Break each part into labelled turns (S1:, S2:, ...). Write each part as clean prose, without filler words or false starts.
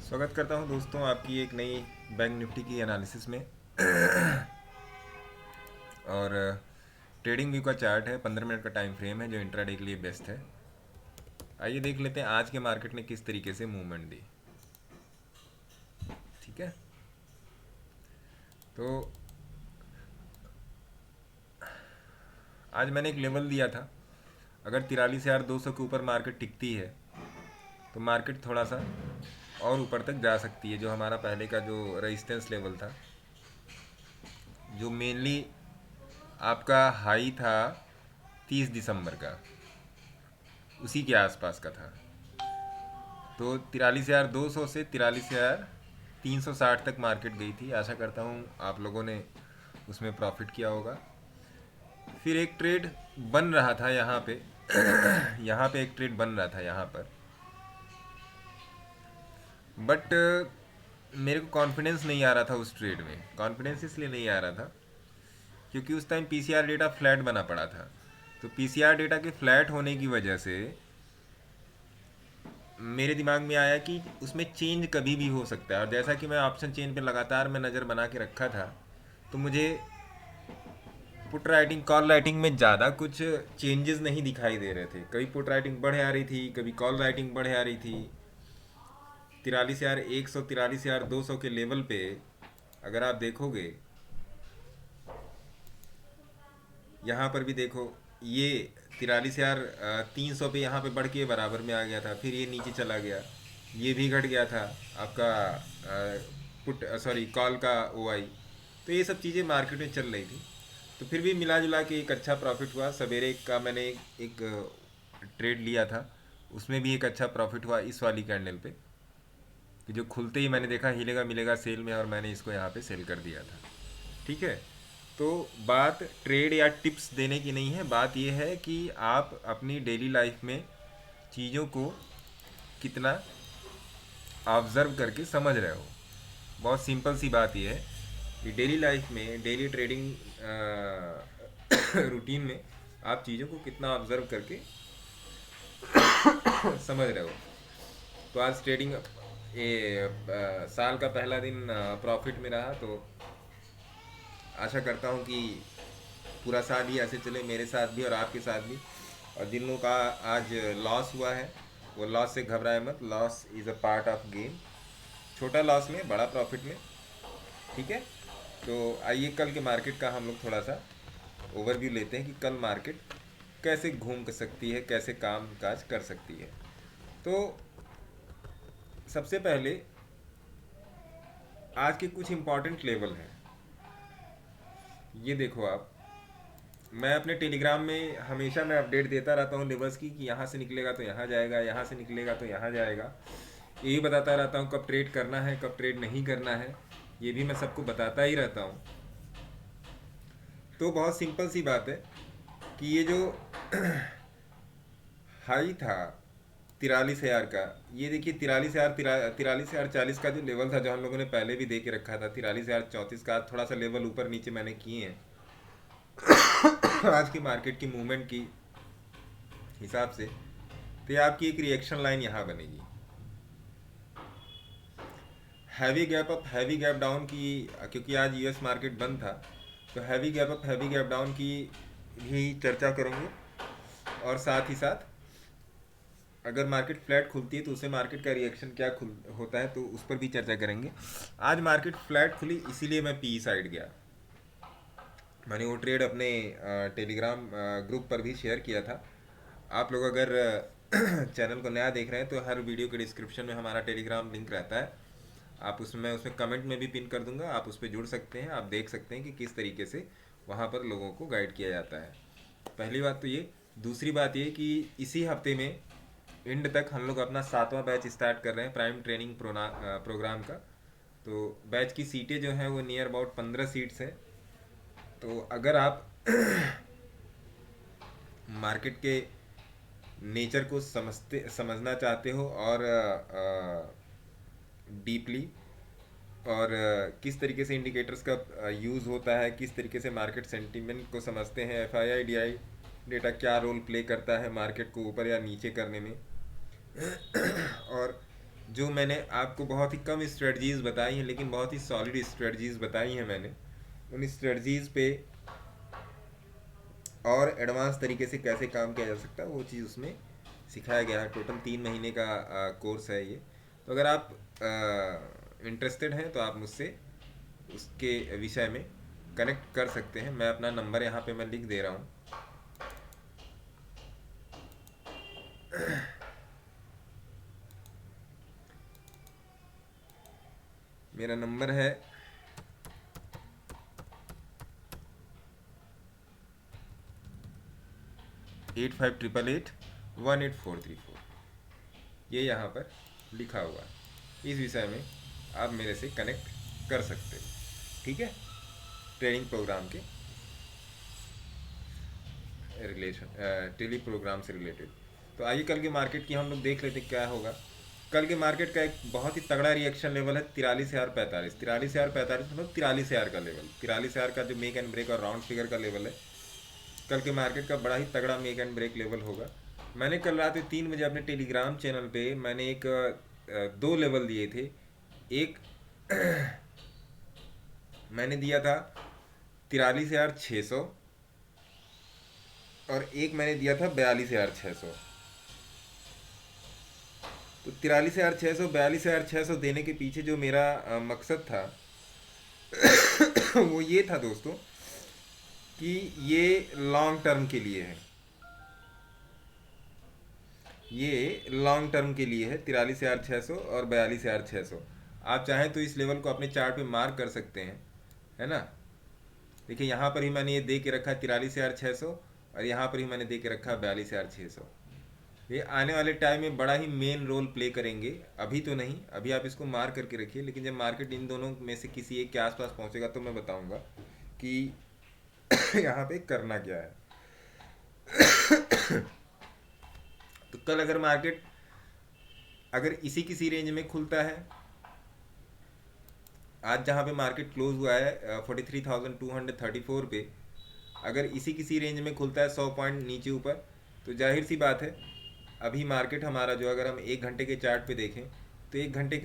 S1: स्वागत करता हूं दोस्तों आपकी एक नई बैंक निफ्टी की एनालिसिस में। और ट्रेडिंग व्यू का चार्ट है, 15 मिनट का टाइम फ्रेम है जो इंट्राडे के लिए बेस्ट है। आइए देख लेते हैं आज के मार्केट ने किस तरीके से मूवमेंट दी। ठीक है, तो आज मैंने एक लेवल दिया था, अगर 43,200 के ऊपर मार्केट टिकती है तो मार्केट थोड़ा सा और ऊपर तक जा सकती है। जो हमारा पहले का जो रेजिस्टेंस लेवल था, जो मेनली आपका हाई था 30 दिसंबर का, उसी के आसपास का था। तो 43,200 से 43,360 तक मार्केट गई थी। आशा करता हूँ आप लोगों ने उसमें प्रॉफिट किया होगा। फिर एक ट्रेड बन रहा था यहाँ पे यहाँ पे एक ट्रेड बन रहा था यहाँ पर, बट मेरे को कॉन्फिडेंस नहीं आ रहा था उस ट्रेड में। कॉन्फिडेंस इसलिए नहीं आ रहा था क्योंकि उस टाइम पीसीआर डेटा फ्लैट बना पड़ा था। तो पीसीआर डेटा के फ्लैट होने की वजह से मेरे दिमाग में आया कि उसमें चेंज कभी भी हो सकता है। और जैसा कि मैं ऑप्शन चेन पे लगातार मैं नज़र बना के रखा था, तो मुझे पुट राइटिंग कॉल राइटिंग में ज़्यादा कुछ चेंजेस नहीं दिखाई दे रहे थे। कभी पुट राइटिंग बढ़े आ रही थी, कभी कॉल राइटिंग बढ़े आ रही थी। 43,100 43,200 के लेवल पे अगर आप देखोगे, यहाँ पर भी देखो, ये 43,300 पे यहाँ पे बढ़ के बराबर में आ गया था, फिर ये नीचे चला गया, ये भी घट गया था आपका पुट सॉरी कॉल का ओआई। तो ये सब चीज़ें मार्केट में चल रही थी। तो फिर भी मिला जुला के एक अच्छा प्रॉफिट हुआ। सवेरे का मैंने एक ट्रेड लिया था, उसमें भी एक अच्छा प्रॉफिट हुआ इस वाली कैंडल पे, कि जो खुलते ही मैंने देखा हिलेगा मिलेगा सेल में, और मैंने इसको यहाँ पे सेल कर दिया था। ठीक है, तो बात ट्रेड या टिप्स देने की नहीं है, बात यह है कि आप अपनी डेली लाइफ में चीज़ों को कितना ऑब्ज़र्व करके समझ रहे हो। बहुत सिंपल सी बात यह है कि डेली लाइफ में, डेली ट्रेडिंग रूटीन में आप चीज़ों को कितना ऑब्ज़र्व करके समझ रहे हो। तो आज ट्रेडिंग साल का पहला दिन प्रॉफिट में रहा। तो आशा करता हूँ कि पूरा साल ही ऐसे चले, मेरे साथ भी और आपके साथ भी। और जिन लोगों का आज लॉस हुआ है, वो लॉस से घबराए मत। Loss is a part of game. छोटा लॉस में बड़ा प्रॉफिट में। ठीक है, तो आइए कल के मार्केट का हम लोग थोड़ा सा ओवरव्यू लेते हैं कि कल मार्केट कैसे घूम सकती है, कैसे काम काज कर सकती है। तो सबसे पहले आज के कुछ इम्पॉर्टेंट लेवल हैं, ये देखो आप। मैं अपने टेलीग्राम में हमेशा मैं अपडेट देता रहता हूँ लेवल्स की, कि यहाँ से निकलेगा तो यहाँ जाएगा, यहाँ से निकलेगा तो यहाँ जाएगा। यही बताता रहता हूँ कब ट्रेड करना है, कब ट्रेड नहीं करना है, ये भी मैं सबको बताता ही रहता हूँ। तो बहुत सिंपल सी बात है कि ये जो हाई था 43,000 का, ये देखिए 43,040 का जो लेवल था, जो हम लोगों ने पहले भी दे के रखा था 43,034 का, थोड़ा सा लेवल ऊपर नीचे मैंने किए हैं। आज की मार्केट की मूवमेंट की हिसाब से तो ये आपकी एक रिएक्शन लाइन यहाँ बनेगी। Heavy gap up heavy gap down की, क्योंकि आज यूएस मार्केट बंद था, तो heavy gap up heavy gap down की भी चर्चा करेंगे। और साथ ही साथ अगर मार्केट फ्लैट खुलती है तो उससे मार्केट का रिएक्शन क्या होता है, तो उस पर भी चर्चा करेंगे। आज मार्केट फ्लैट खुली, इसीलिए मैं पी साइड गया। मैंने वो ट्रेड अपने टेलीग्राम ग्रुप पर भी शेयर किया था। आप लोग अगर चैनल को नया देख रहे हैं तो हर वीडियो के डिस्क्रिप्शन में हमारा टेलीग्राम लिंक रहता है। आप उसमें कमेंट में भी पिन कर दूंगा, आप उस पर जुड़ सकते हैं। आप देख सकते हैं कि किस तरीके से वहाँ पर लोगों को गाइड किया जाता है। पहली बात तो ये। दूसरी बात ये कि इसी हफ्ते में एंड तक हम लोग अपना 7वां बैच स्टार्ट कर रहे हैं प्राइम ट्रेनिंग प्रोग्राम का। तो बैच की सीटें जो हैं वो नियर अबाउट 15 सीट्स हैं। तो अगर आप मार्केट के नेचर को समझना चाहते हो, और डीपली, और किस तरीके से इंडिकेटर्स का यूज़ होता है, किस तरीके से मार्केट सेंटीमेंट को समझते हैं, एफआईआई डीआई डेटा क्या रोल प्ले करता है मार्केट को ऊपर या नीचे करने में, और जो मैंने आपको बहुत ही कम स्ट्रेटजीज बताई हैं लेकिन बहुत ही सॉलिड स्ट्रेटजीज बताई हैं मैंने, उन स्ट्रेटजीज पे और एडवांस तरीके से कैसे काम किया जा सकता है वो चीज़ उसमें सिखाया गया है। टोटल 3 महीने का कोर्स है ये। तो अगर आप इंटरेस्टेड हैं तो आप मुझसे उसके विषय में कनेक्ट कर सकते हैं। मैं अपना नंबर यहाँ पे मैं लिख दे रहा हूँ। मेरा नंबर है 8588818434। ये यहाँ पर लिखा हुआ है। इस विषय में आप मेरे से कनेक्ट कर सकते हो, ठीक है, ट्रेनिंग प्रोग्राम के रिलेशन, टेली प्रोग्राम से रिलेटेड। तो आइए कल के मार्केट की हम लोग देख लेते क्या होगा। कल के मार्केट का एक बहुत ही तगड़ा रिएक्शन लेवल है 43,045। 43,045 मतलब 43,000 का लेवल, 43,000 का जो मेक एंड ब्रेक और राउंड फिगर का लेवल है। कल के मार्केट का बड़ा ही तगड़ा मेक एंड ब्रेक लेवल होगा। मैंने कल रात 3 बजे अपने टेलीग्राम चैनल पे मैंने एक 2 लेवल दिए थे। एक मैंने दिया था 43,600 और एक मैंने दिया था 42,600। तो 43,600 42,600 देने के पीछे जो मेरा मकसद था वो ये था दोस्तों कि ये लॉन्ग टर्म के लिए है, ये लॉन्ग टर्म के लिए है 43,600 और 42,600। आप चाहें तो इस लेवल को अपने चार्ट पे मार्क कर सकते हैं, है ना। देखिए यहाँ पर ही मैंने ये दे के रखा है 43,600 और यहाँ पर ही मैंने दे के रखा है 42,600। ये आने वाले टाइम में बड़ा ही मेन रोल प्ले करेंगे। अभी तो नहीं, अभी आप इसको मार्क करके रखिए, लेकिन जब मार्केट इन दोनों में से किसी एक के आसपास पहुंचेगा तो मैं बताऊंगा कि यहाँ पे करना क्या है। तो कल अगर मार्केट अगर इसी किसी रेंज में खुलता है, आज जहाँ पे मार्केट क्लोज हुआ है 43,234 पे, अगर इसी किसी रेंज में खुलता है 100 पॉइंट नीचे ऊपर, तो जाहिर सी बात है अभी मार्केट हमारा जो, अगर हम 1 घंटे के चार्ट पे देखें तो 1 घंटे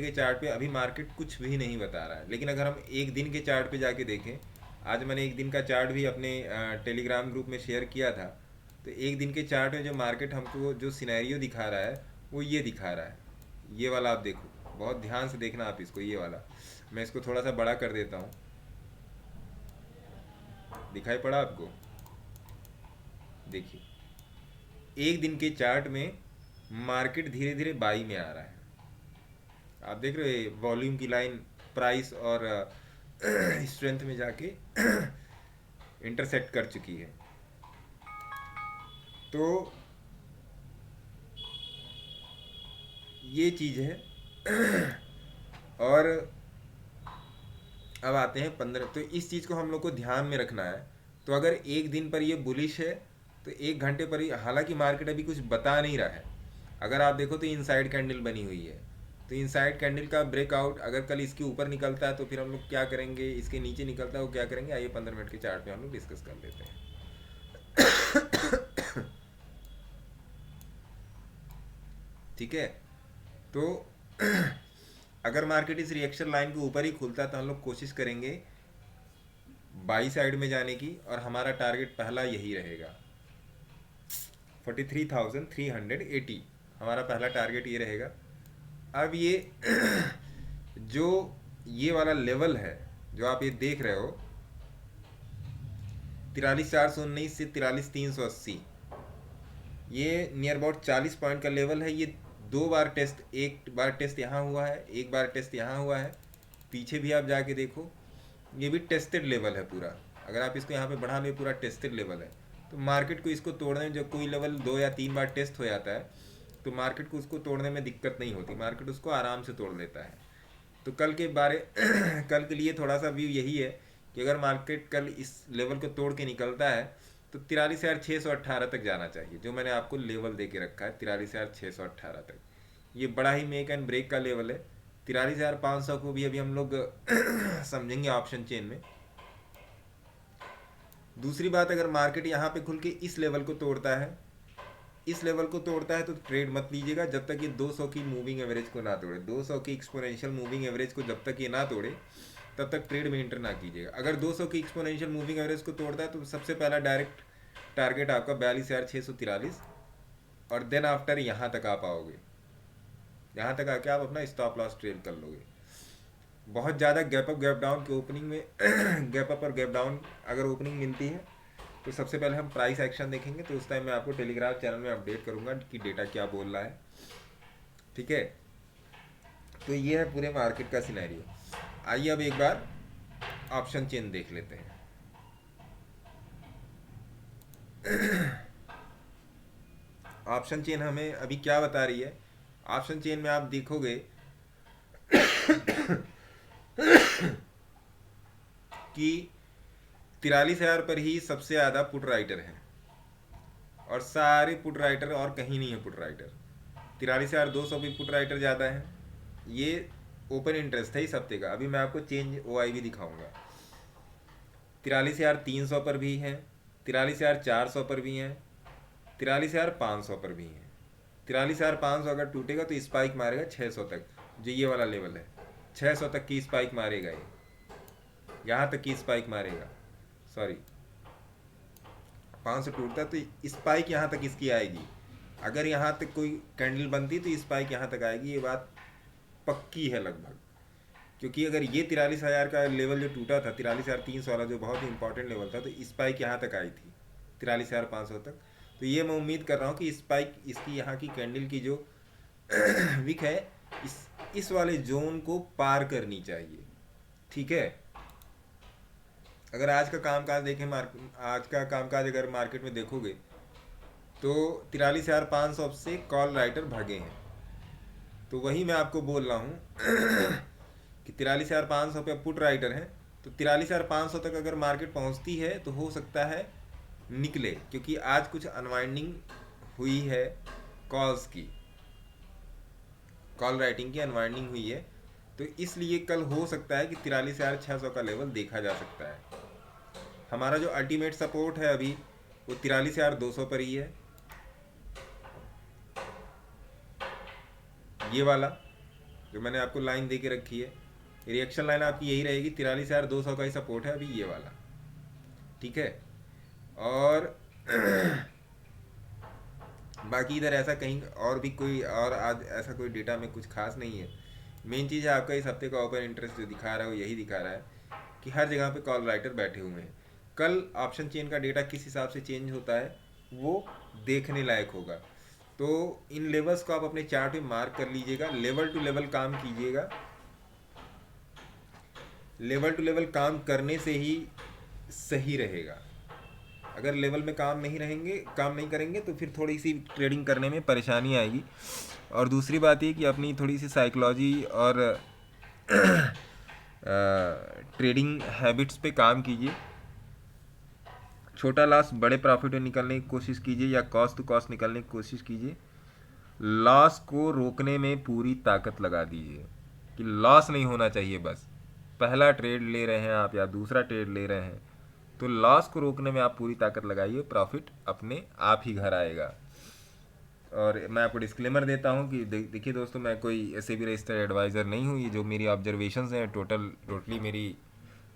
S1: के चार्ट पे अभी मार्केट कुछ भी नहीं बता रहा है। लेकिन अगर हम 1 दिन के चार्ट पे जाके देखें, आज मैंने 1 दिन का चार्ट भी अपने टेलीग्राम ग्रुप में शेयर किया था, तो 1 दिन के चार्ट में जो मार्केट हमको जो सिनेरियो दिखा रहा है वो ये दिखा रहा है। ये वाला आप देखो, बहुत ध्यान से देखना आप इसको, ये वाला मैं इसको थोड़ा सा बड़ा कर देता हूँ। दिखाई पड़ा आपको? देखिए 1 दिन के चार्ट में मार्केट धीरे धीरे बाई में आ रहा है। आप देख रहे हो वॉल्यूम की लाइन प्राइस और स्ट्रेंथ में जाके इंटरसेक्ट कर चुकी है। तो ये चीज़ है। और अब आते हैं 15। तो इस चीज़ को हम लोग को ध्यान में रखना है। तो अगर 1 दिन पर ये बुलिश है तो 1 घंटे पर ही, हालांकि मार्केट अभी कुछ बता नहीं रहा है, अगर आप देखो तो इनसाइड कैंडल बनी हुई है। तो इनसाइड कैंडल का ब्रेकआउट अगर कल इसके ऊपर निकलता है तो फिर हम लोग क्या करेंगे, इसके नीचे निकलता है वो क्या करेंगे, आइए 15 मिनट के चार्ट पे हम लोग डिस्कस कर लेते हैं। ठीक है। तो अगर मार्केट इस रिएक्शन लाइन के ऊपर ही खुलता तो हम लोग कोशिश करेंगे बाई साइड में जाने की, और हमारा टारगेट पहला यही रहेगा 43,380। हमारा पहला टारगेट ये रहेगा। अब ये जो ये वाला लेवल है जो आप ये देख रहे हो 43,419 से 43,380, ये नियर अबाउट 40 पॉइंट का लेवल है। ये 2 बार टेस्ट, एक बार टेस्ट यहाँ हुआ है, एक बार टेस्ट यहाँ हुआ है, पीछे भी आप जाके देखो ये भी टेस्टेड लेवल है पूरा। अगर आप इसको यहाँ पे बढ़ा लो, पूरा टेस्टेड लेवल है। तो मार्केट को इसको तोड़ने में, जब कोई लेवल 2 या 3 बार टेस्ट हो जाता है तो मार्केट को उसको तोड़ने में दिक्कत नहीं होती, मार्केट उसको आराम से तोड़ लेता है। तो कल के बारे कल के लिए थोड़ा सा व्यू यही है कि अगर मार्केट कल इस लेवल को तोड़ के निकलता है तो 43,618 तक जाना चाहिए, जो मैंने आपको लेवल दे के रखा है 43,618 तक। ये बड़ा ही मेक एंड ब्रेक का लेवल है। 43,500 को भी अभी हम लोग समझेंगे ऑप्शन चेन में। दूसरी बात, अगर मार्केट यहाँ पे खुल के इस लेवल को तोड़ता है इस लेवल को तोड़ता है तो ट्रेड मत लीजिएगा जब तक ये 200 की मूविंग एवरेज को ना तोड़े। 200 की एक्सपोनेंशियल मूविंग एवरेज को जब तक ये ना तोड़े तब तक ट्रेड में एंटर ना कीजिएगा। अगर 200 की एक्सपोनेंशियल मूविंग एवरेज को तोड़ता है तो सबसे पहला डायरेक्ट टारगेट आपका 42,643 और देन आफ्टर यहाँ तक आप आओगे। यहाँ तक आके आप अपना स्टॉप लॉस ट्रेड कर लोगे। बहुत ज़्यादा गैप अप गैप डाउन के ओपनिंग में गैप अप और गैप डाउन अगर ओपनिंग मिलती है तो सबसे पहले हम प्राइस एक्शन देखेंगे। तो उस टाइम मैं आपको टेलीग्राम चैनल में अपडेट करूंगा कि डेटा क्या बोल रहा है, ठीक है। तो ये है पूरे मार्केट का सिनेरियो। आइए अब एक बार ऑप्शन चेन देख लेते हैं। ऑप्शन चेन हमें अभी क्या बता रही है? ऑप्शन चेन में आप देखोगे कि 43,000 पर ही सबसे ज़्यादा पुट राइटर हैं और सारे पुट राइटर और कहीं नहीं है पुट राइटर। 43,200 भी पुट राइटर ज़्यादा है। ये ओपन इंटरेस्ट है इस हफ्ते का। अभी मैं आपको चेंज OI भी दिखाऊंगा। 43,300 पर भी हैं, 43,400 पर भी हैं, 43,500 पर भी हैं। 43,500 अगर टूटेगा तो स्पाइक मारेगा 600 तक, जो ये वाला लेवल है। 600 तक की स्पाइक मारेगा ये, यहाँ तक की स्पाइक मारेगा। सॉरी 500 टूटता तो स्पाइक यहाँ तक इसकी आएगी। अगर यहाँ तक कोई कैंडल बनती तो स्पाइक यहाँ तक आएगी, ये बात पक्की है लगभग। क्योंकि अगर ये 43,000 का लेवल जो टूटा था, 43,300 वाला जो बहुत ही इंपॉर्टेंट लेवल था, तो स्पाइक यहाँ तक आई थी 43,500 तक। तो ये मैं उम्मीद कर रहा हूँ कि स्पाइक इसकी यहाँ की कैंडल की जो विक है इस वाले जोन को पार करनी चाहिए, ठीक है। अगर आज का कामकाज देखें, आज का कामकाज अगर मार्केट में देखोगे तो 43,500 से कॉल राइटर भागे हैं। तो वही मैं आपको बोल रहा हूँ कि 43,500 पे पुट राइटर हैं। तो 43,500 तक अगर मार्केट पहुँचती है तो हो सकता है निकले, क्योंकि आज कुछ अनवाइंडिंग हुई है कॉल्स की, कॉल राइटिंग की अनवाइंडिंग हुई है। तो इसलिए कल हो सकता है कि 43,600 का लेवल देखा जा सकता है। हमारा जो अल्टीमेट सपोर्ट है अभी वो 43,200 पर ही है। ये वाला जो मैंने आपको लाइन दे के रखी है, रिएक्शन लाइन आपकी यही रहेगी, 43,200 का ही सपोर्ट है अभी ये वाला, ठीक है। और बाकी इधर ऐसा कहीं और भी कोई और आज ऐसा कोई डेटा में कुछ खास नहीं है। मेन चीज़ है आपका इस हफ्ते का ओपन इंटरेस्ट जो दिखा रहा है वो यही दिखा रहा है कि हर जगह पे कॉल राइटर बैठे हुए हैं। कल ऑप्शन चेन का डेटा किस हिसाब से चेंज होता है वो देखने लायक होगा। तो इन लेवल्स को आप अपने चार्ट में मार्क कर लीजिएगा, लेवल टू लेवल काम कीजिएगा। लेवल टू लेवल काम करने से ही सही रहेगा। अगर लेवल में काम नहीं करेंगे तो फिर थोड़ी सी ट्रेडिंग करने में परेशानी आएगी। और दूसरी बात ये कि अपनी थोड़ी सी साइकोलॉजी और ट्रेडिंग हैबिट्स पे काम कीजिए। छोटा लॉस बड़े प्रॉफिट में निकलने की कोशिश कीजिए या कॉस्ट टू कॉस्ट निकलने की कोशिश कीजिए। लॉस को रोकने में पूरी ताकत लगा दीजिए कि लॉस नहीं होना चाहिए। बस पहला ट्रेड ले रहे हैं आप या दूसरा ट्रेड ले रहे हैं तो लॉस को रोकने में आप पूरी ताकत लगाइए, प्रॉफिट अपने आप ही घर आएगा। और मैं आपको डिस्क्लेमर देता हूँ कि देखिए दोस्तों, मैं कोई ऐसे भी रजिस्टर्ड एडवाइज़र नहीं हूँ। ये जो मेरी ऑब्जर्वेशंस हैं टोटली मेरी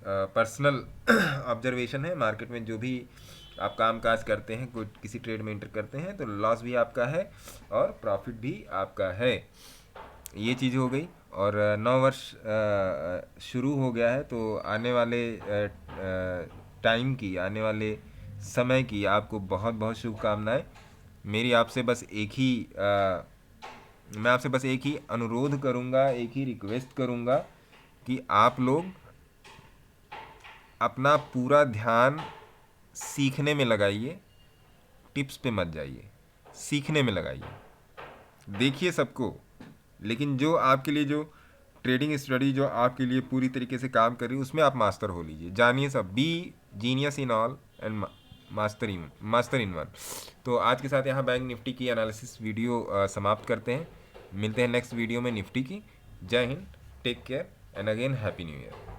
S1: पर्सनल ऑब्जर्वेशन है। मार्केट में जो भी आप काम काज करते हैं, कोई किसी ट्रेड में एंटर करते हैं तो लॉस भी आपका है और प्रॉफिट भी आपका है। ये चीज़ हो गई। और नव वर्ष शुरू हो गया है तो आने वाले टाइम की, आने वाले समय की आपको बहुत बहुत शुभकामनाएं। मेरी आपसे बस एक ही मैं आपसे बस एक ही अनुरोध करूंगा, एक ही रिक्वेस्ट करूंगा कि आप लोग अपना पूरा ध्यान सीखने में लगाइए, टिप्स पे मत जाइए, सीखने में लगाइए। देखिए सबको, लेकिन जो आपके लिए जो ट्रेडिंग स्टडी जो आपके लिए पूरी तरीके से काम कर रही है उसमें आप मास्टर हो लीजिए। जानिए सब, be genius in all and master in one. तो आज के साथ यहाँ बैंक निफ्टी की एनालिसिस वीडियो समाप्त करते हैं। मिलते हैं नेक्स्ट वीडियो में निफ्टी की। जय हिंद, take care and again happy new year.